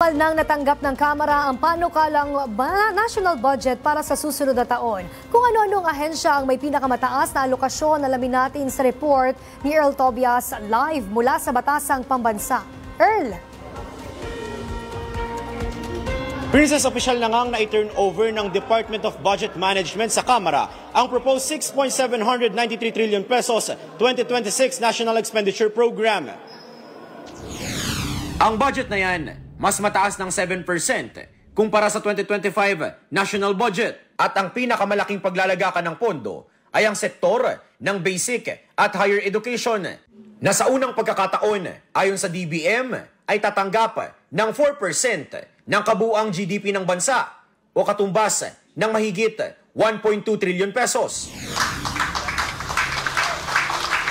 Kapal nang natanggap ng Kamara ang panukalang national budget para sa susunod na taon. Kung ano-anong ahensya ang may pinakamataas na alokasyon, alamin natin sa report ni Earl Tobias live mula sa Batasang Pambansa. Earl! Princess, opisyal na ngang na-turn over ng Department of Budget Management sa Kamara ang proposed 6.793 trillion pesos 2026 National Expenditure Program. Ang budget na yan, mas mataas ng 7% kumpara sa 2025 national budget. At ang pinakamalaking paglalagakan ng pondo ay ang sektor ng basic at higher education na sa unang pagkakataon ayon sa DBM ay tatanggap ng 4% ng kabuuang GDP ng bansa o katumbas ng mahigit 1.2 trillion pesos.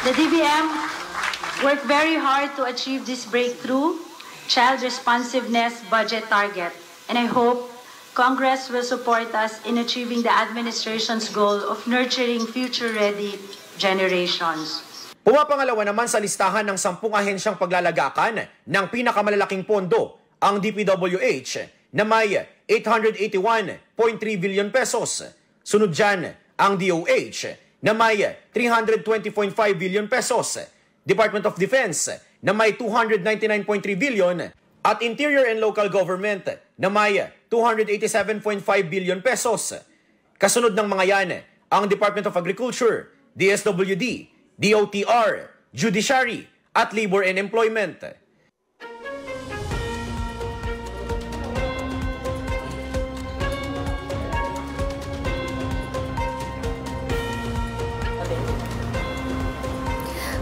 The DBM worked very hard to achieve this breakthrough child responsiveness budget target, and I hope Congress will support us in achieving the administration's goal of nurturing future-ready generations. Pumapangalawa naman sa listahan ng 10 ahensyang paglalagakan ng pinakamalalaking pondo ang DPWH na may 881.3 billion pesos. Sunod dyan ang DOH na may 320.5 billion pesos. Department of Defense na may 299.3 billion at Interior and Local Government na may 287.5 billion pesos. Kasunod ng mga yan ang Department of Agriculture, DSWD, DOTR, Judiciary at Labor and Employment.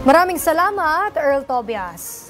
Maraming salamat, Earl Tobias.